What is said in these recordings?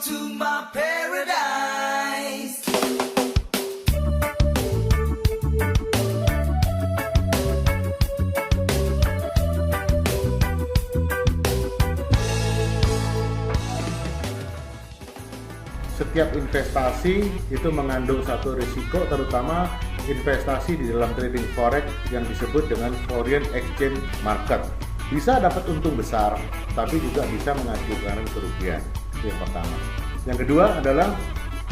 to my paradise. Setiap investasi itu mengandung satu risiko, terutama investasi di dalam trading forex yang disebut dengan foreign exchange market. Bisa dapat untung besar, tapi juga bisa mengakibatkan kerugian. Itu yang pertama. Yang kedua adalah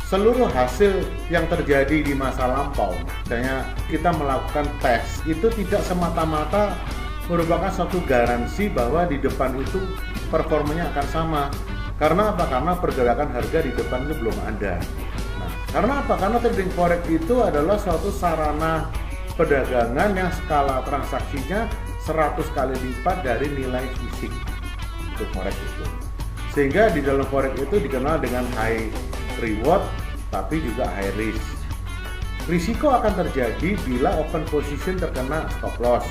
seluruh hasil yang terjadi di masa lampau, misalnya kita melakukan tes, itu tidak semata-mata merupakan suatu garansi bahwa di depan itu performanya akan sama. Karena apa? Karena pergerakan harga di depan itu belum ada. Nah, karena apa? Karena trading forex itu adalah suatu sarana perdagangan yang skala transaksinya 100 kali lipat dari nilai fisik untuk forex itu. Sehingga di dalam forex itu dikenal dengan high reward tapi juga high risk. Risiko akan terjadi bila open position terkena stop loss.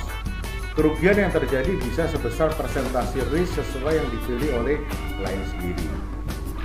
Kerugian yang terjadi bisa sebesar persentase risk sesuai yang dipilih oleh klien sendiri.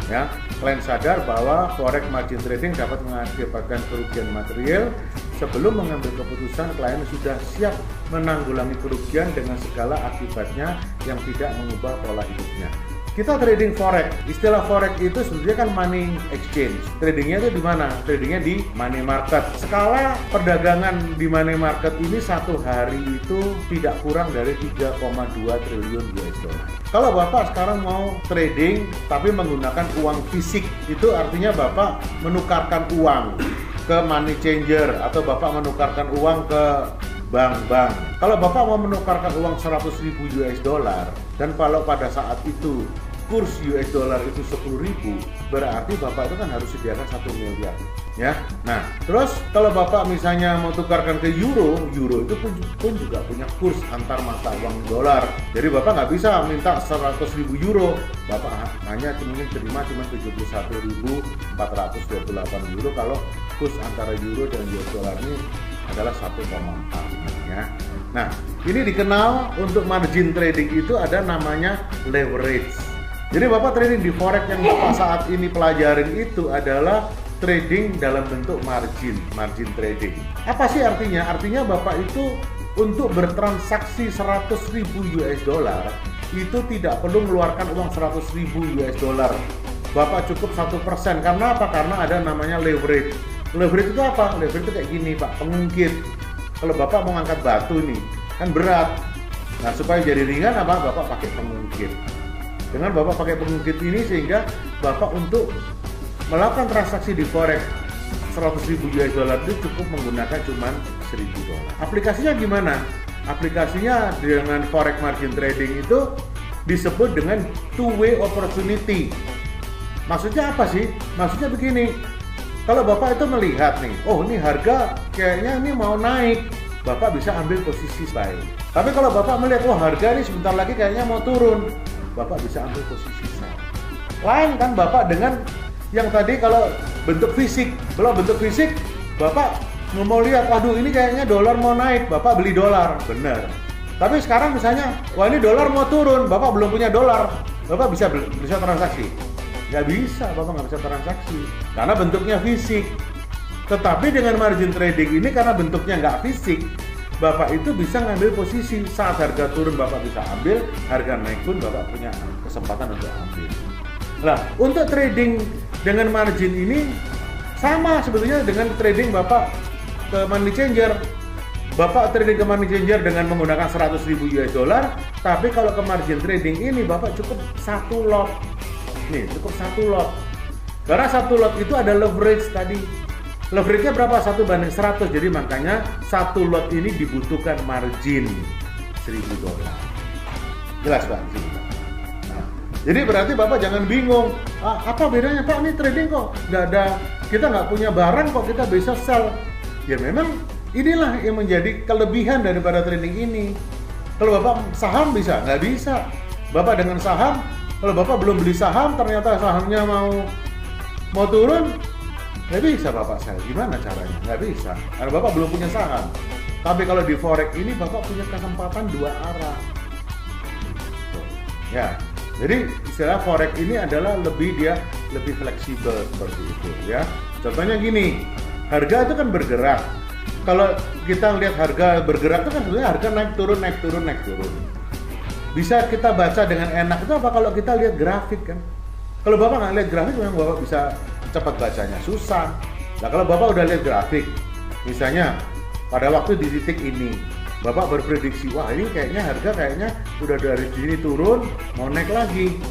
Ya, klien sadar bahwa forex margin trading dapat mengakibatkan kerugian material. Sebelum mengambil keputusan, klien sudah siap menanggulangi kerugian dengan segala akibatnya yang tidak mengubah pola hidupnya. Kita trading forex, istilah forex itu sebenarnya kan money exchange. Tradingnya itu di mana? Tradingnya di money market. Skala perdagangan di money market ini satu hari itu tidak kurang dari 3,2 triliun US dollar. Kalau Bapak sekarang mau trading tapi menggunakan uang fisik, itu artinya Bapak menukarkan uang ke money changer atau Bapak menukarkan uang ke bank-bank. Kalau Bapak mau menukarkan uang 100.000 US dollar dan kalau pada saat itu kurs US dollar itu 10.000, berarti Bapak itu kan harus sediakan 1 miliar. Ya. Nah, terus kalau Bapak misalnya mau tukarkan ke euro itu pun juga punya kurs antar mata uang dolar. Jadi Bapak nggak bisa minta 100.000 euro, Bapak hanya mungkin terima cuma 71.428 euro kalau kurs antara euro dan US dollar ini adalah 1,4 ya. Nah, ini dikenal untuk margin trading itu ada namanya leverage. Jadi Bapak trading di forex yang Bapak saat ini pelajarin itu adalah trading dalam bentuk margin trading. Apa sih artinya? Artinya Bapak itu untuk bertransaksi 100.000 US dollar itu tidak perlu mengeluarkan uang 100.000 US dollar. Bapak cukup 1%. Karena apa? Karena ada namanya leverage. Leverage itu apa? Leverage itu kayak gini Pak, pengungkit. Kalau Bapak mau ngangkat batu nih, kan berat. Nah, supaya jadi ringan apa? Bapak pakai pengungkit. Dengan Bapak pakai pengungkit ini sehingga Bapak untuk melakukan transaksi di forex 100.000 US dollar itu cukup menggunakan cuma 1.000 dolar. Aplikasinya gimana? Aplikasinya dengan forex margin trading itu disebut dengan two-way opportunity. Maksudnya apa sih? Maksudnya begini. Kalau Bapak itu melihat nih, oh ini harga kayaknya ini mau naik, Bapak bisa ambil posisi buy. Tapi kalau Bapak melihat, oh harga ini sebentar lagi kayaknya mau turun, Bapak bisa ambil posisi sell. Lain kan Bapak dengan yang tadi kalau bentuk fisik. Kalau bentuk fisik, Bapak mau lihat, aduh ini kayaknya dolar mau naik, Bapak beli dolar, benar. Tapi sekarang misalnya, wah ini dolar mau turun, Bapak belum punya dolar, Bapak bisa transaksi. Nggak bisa, Bapak nggak bisa transaksi karena bentuknya fisik. Tetapi dengan margin trading ini karena bentuknya nggak fisik, Bapak itu bisa ngambil posisi. Saat harga turun Bapak bisa ambil, harga naik pun Bapak punya kesempatan untuk ambil. Nah, untuk trading dengan margin ini sama sebetulnya dengan trading Bapak ke money changer. Bapak trading ke money changer dengan menggunakan 100.000 US dollar, tapi kalau ke margin trading ini Bapak cukup satu lot. Nih, cukup satu lot. Karena satu lot itu ada leverage tadi. Leverage-nya berapa? 1:100. Jadi makanya satu lot ini dibutuhkan margin 1.000 dolar. Jelas Pak? Nah, jadi berarti Bapak jangan bingung. Apa bedanya Pak? Ini trading kok kita nggak punya barang kok kita bisa sell. Ya memang inilah yang menjadi kelebihan daripada trading ini. Kalau Bapak saham bisa? Nggak bisa. Bapak dengan saham, kalau Bapak belum beli saham, ternyata sahamnya mau turun, nggak bisa Bapak sell. Gimana caranya? Nggak bisa, karena Bapak belum punya saham. Tapi kalau di forex ini Bapak punya kesempatan dua arah. Ya, Jadi istilah forex ini adalah lebih fleksibel seperti itu ya. Contohnya gini, harga itu kan bergerak. Kalau kita lihat harga bergerak itu kan sebenarnya harga naik turun naik turun naik turun. Bisa kita baca dengan enak itu apa kalau kita lihat grafik kan? Kalau Bapak nggak lihat grafik memang Bapak bisa cepat bacanya susah. Nah kalau Bapak udah lihat grafik, misalnya pada waktu di titik ini Bapak berprediksi, wah ini kayaknya harga udah dari sini turun, mau naik lagi.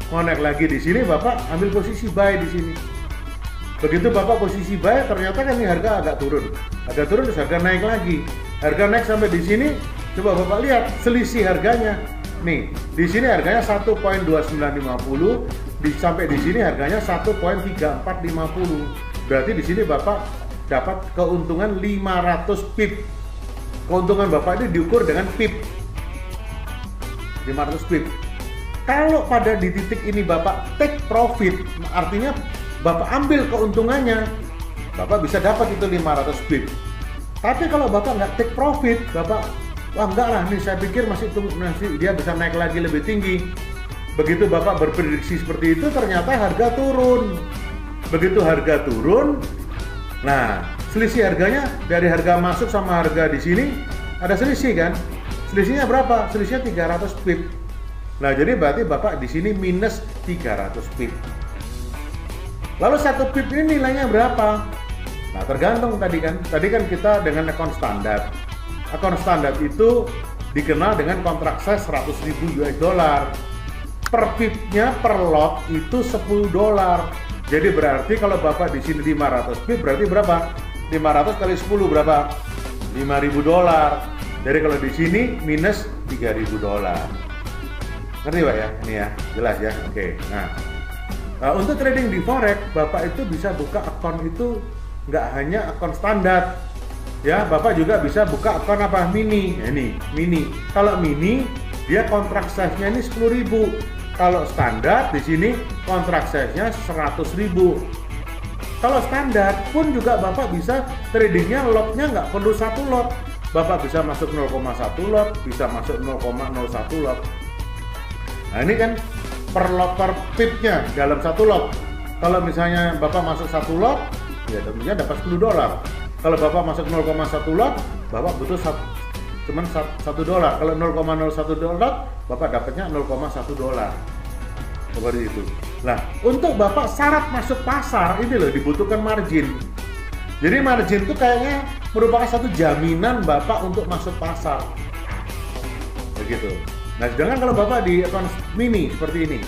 Mau naik lagi di sini Bapak ambil posisi buy di sini. Begitu Bapak posisi buy, ternyata kan ini harga agak turun. Agak turun terus harga naik lagi. Harga naik sampai di sini, coba Bapak lihat selisih harganya. Nih, di sini harganya 1.2950, sampai di sini harganya 1.3450. Berarti di sini Bapak dapat keuntungan 500 pip. Keuntungan Bapak ini diukur dengan pip 500 pip. Kalau pada di titik ini Bapak take profit, artinya Bapak ambil keuntungannya, Bapak bisa dapat itu 500 pip. Tapi kalau Bapak nggak take profit, Bapak, wah enggak lah, nih saya pikir masih dia bisa naik lagi lebih tinggi. Begitu Bapak berprediksi seperti itu, ternyata harga turun. Begitu harga turun, nah selisih harganya dari harga masuk sama harga di sini ada selisih kan? Selisihnya berapa? Selisihnya 300 pip. Nah, jadi berarti Bapak di sini minus 300 pip. Lalu 1 pip ini nilainya berapa? Nah, tergantung tadi kan. Tadi kan kita dengan akun standar. Akun standar itu dikenal dengan kontrak size 100.000 US dollar. Per pipnya per lot itu 10 dolar. Jadi berarti kalau Bapak di sini 500 pip berarti berapa? 500 kali 10 berapa? 5.000 dolar. Jadi kalau di sini minus 3.000 dolar. Ngerti Pak ya? Ini ya, jelas ya. Oke. Nah, untuk trading di forex, Bapak itu bisa buka akun itu nggak hanya akun standar. Ya, Bapak juga bisa buka akun apa? Mini. Nah, ini mini. Kalau mini, dia kontrak size-nya ini 10.000. Kalau standar di sini kontrak size-nya 100.000. Kalau standar pun juga Bapak bisa tradingnya lotnya nggak perlu 1 lot. Bapak bisa masuk 0,1 lot, bisa masuk 0,01 lot. Nah ini kan per lot per pipnya dalam 1 lot. Kalau misalnya Bapak masuk 1 lot, ya tentunya dapat 10 dolar. Kalau Bapak masuk 0,1 lot, Bapak butuh cuman 1 dolar. Kalau 0,01 dolar, Bapak dapatnya 0,1 dolar. Seperti itu. Nah, untuk Bapak syarat masuk pasar ini loh dibutuhkan margin. Jadi margin itu kayaknya merupakan satu jaminan Bapak untuk masuk pasar. Begitu. Nah, sedangkan kalau Bapak di akun mini seperti ini.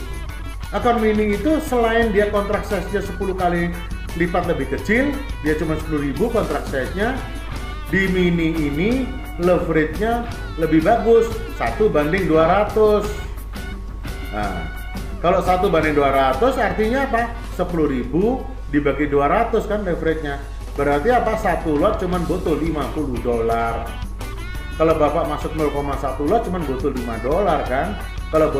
Akun mini itu selain dia kontrak size-nya 10 kali lipat lebih kecil, dia cuma 10.000 kontrak size-nya. Di mini ini leverage-nya lebih bagus, 1:200. Nah, kalau 1:200 artinya apa? 10.000 dibagi 200 kan leverage-nya. Berarti apa? 1 lot cuma butuh 50 dolar. Kalau Bapak masuk 0,1 lot cuma butuh 5 dolar kan. Kalau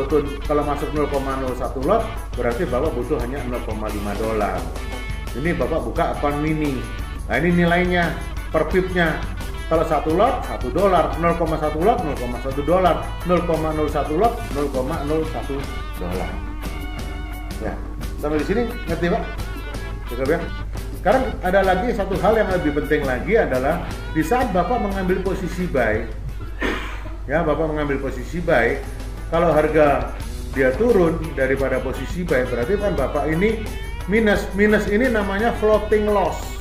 masuk 0,01 lot berarti Bapak butuh hanya 0,5 dolar. Ini Bapak buka akun mini. Nah, ini nilainya per pipnya. Kalau 1 lot 1 dolar, 0,1 lot 0,1 dolar, 0,01 lot 0,01 dolar. Ya, sampai di sini ngerti Pak? Cukup ya? Sekarang ada lagi satu hal yang lebih penting lagi adalah di saat Bapak mengambil posisi buy, ya Bapak mengambil posisi buy, kalau harga dia turun daripada posisi buy, berarti kan Bapak ini minus. Minus ini namanya floating loss.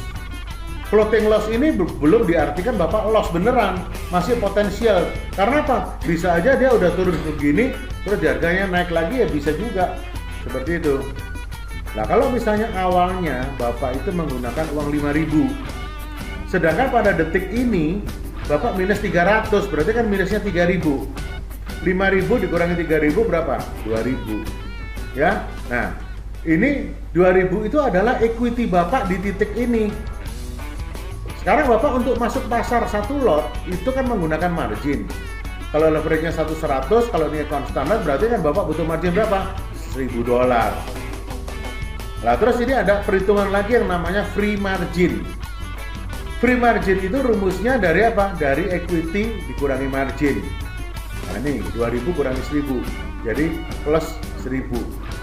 Floating loss ini belum diartikan Bapak loss beneran, masih potensial. Karena apa? Bisa aja dia udah turun begini, terus harganya naik lagi ya bisa juga. Seperti itu. Nah kalau misalnya awalnya Bapak itu menggunakan uang 5.000, sedangkan pada detik ini Bapak minus 300, berarti kan minusnya 3.000. 5.000 dikurangi 3.000 berapa? 2.000. Ya. Nah, ini 2.000 itu adalah equity Bapak di titik ini. Sekarang Bapak untuk masuk pasar 1 lot itu kan menggunakan margin. Kalau leverage-nya 100, kalau ini account standar berarti kan Bapak butuh margin berapa? 1.000 dolar. Nah, terus ini ada perhitungan lagi yang namanya free margin. Free margin itu rumusnya dari apa? Dari equity dikurangi margin. Nah, ini 2.000 kurangi 1.000. Jadi plus 1000.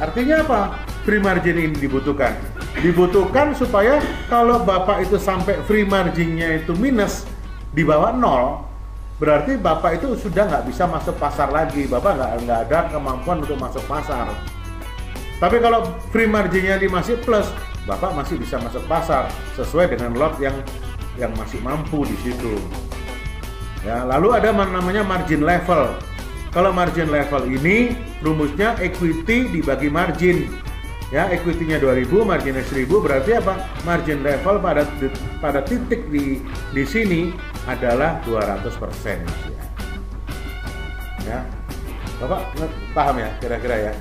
Artinya apa? Free margin ini dibutuhkan. Dibutuhkan supaya kalau Bapak itu sampai free marginnya itu minus di bawah 0, berarti Bapak itu sudah nggak bisa masuk pasar lagi. Bapak nggak ada kemampuan untuk masuk pasar. Tapi kalau free marginnya masih plus, Bapak masih bisa masuk pasar sesuai dengan lot yang masih mampu di situ. Ya, lalu ada namanya margin level. Kalau margin level ini rumusnya equity dibagi margin. Ya, equity-nya 2000, marginnya 1000, berarti apa? Margin level pada titik di sini adalah 200%. Ya. Bapak paham ya kira-kira ya?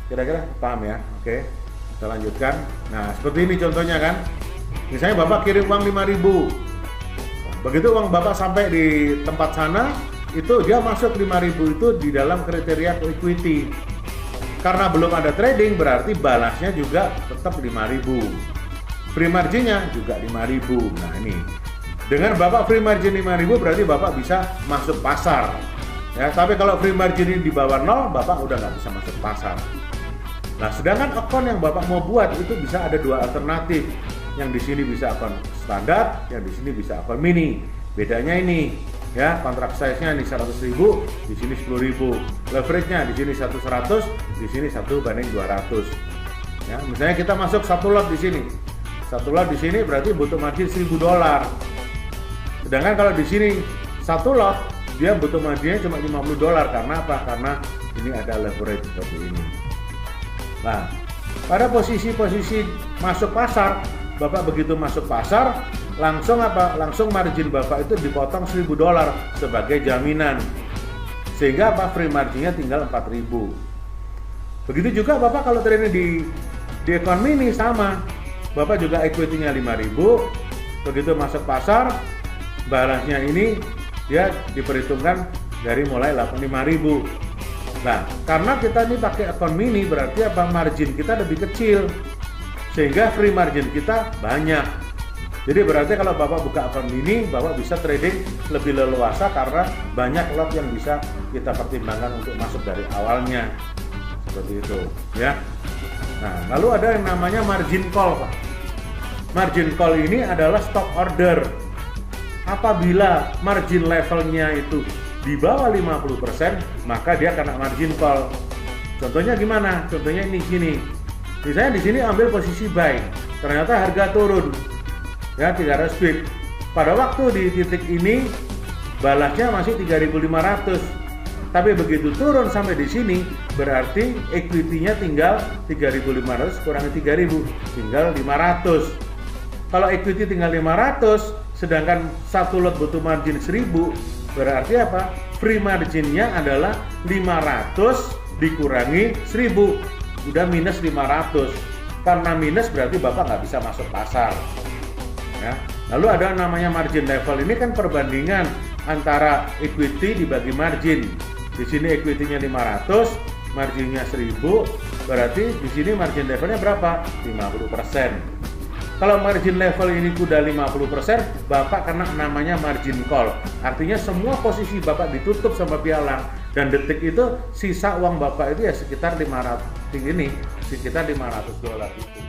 Kira-kira paham ya? Oke. Kita lanjutkan. Nah, seperti ini contohnya kan. Misalnya Bapak kirim uang 5.000. Begitu uang Bapak sampai di tempat sana, itu dia masuk 5.000 itu di dalam kriteria equity. Karena belum ada trading, berarti balasnya juga tetap 5.000. Free marginnya juga 5.000. Nah ini, dengan Bapak free margin 5.000 berarti Bapak bisa masuk pasar. Ya, tapi kalau free margin ini di bawah 0, Bapak udah nggak bisa masuk pasar. Nah, sedangkan akun yang Bapak mau buat itu bisa ada dua alternatif. Yang di sini bisa akun standar, yang di sini bisa akun mini. Bedanya ini. Ya, kontrak size-nya ini 100.000, di sini 10.000. Leverage-nya di sini 100, di sini 1:200. Ya, misalnya kita masuk satu lot di sini. Satu lot di sini berarti butuh margin $1.000. Sedangkan kalau di sini satu lot dia butuh marginnya cuma $50. Karena apa? Karena ini ada leverage seperti ini. Nah, pada posisi-posisi masuk pasar, Bapak begitu masuk pasar, langsung apa? Langsung margin Bapak itu dipotong $1.000 sebagai jaminan. Sehingga apa? Free marginnya tinggal 4.000. Begitu juga Bapak kalau trading di akun mini sama. Bapak juga equity-nya 5.000. Begitu masuk pasar, balance-nya ini dia diperhitungkan dari mulai 5.000. Nah, karena kita ini pakai akun mini berarti apa? Margin kita lebih kecil. Sehingga free margin kita banyak. Jadi berarti kalau Bapak buka akun mini, Bapak bisa trading lebih leluasa karena banyak lot yang bisa kita pertimbangkan untuk masuk dari awalnya. Seperti itu, ya. Nah, lalu ada yang namanya margin call, Pak. Margin call ini adalah stock order. Apabila margin levelnya itu di bawah 50%, maka dia kena margin call. Contohnya gimana? Contohnya ini sini. Misalnya di sini ambil posisi buy, ternyata harga turun. Ya, 300 pip. Pada waktu di titik ini balasnya masih 3.500. Tapi begitu turun sampai di sini berarti equity-nya tinggal 3.500 kurangi 3.000 tinggal 500. Kalau equity tinggal 500 sedangkan satu lot butuh margin 1.000, berarti apa? Free marginnya adalah 500 dikurangi 1.000, udah minus 500. Karena minus berarti Bapak nggak bisa masuk pasar. Ya. Lalu ada namanya margin level. Ini kan perbandingan antara equity dibagi margin. Di sini equity-nya 500, marginnya 1.000, berarti di sini margin levelnya berapa? 50%. Kalau margin level ini udah 50%, Bapak kena namanya margin call. Artinya semua posisi Bapak ditutup sama pialang dan detik itu sisa uang Bapak itu ya sekitar $500 itu.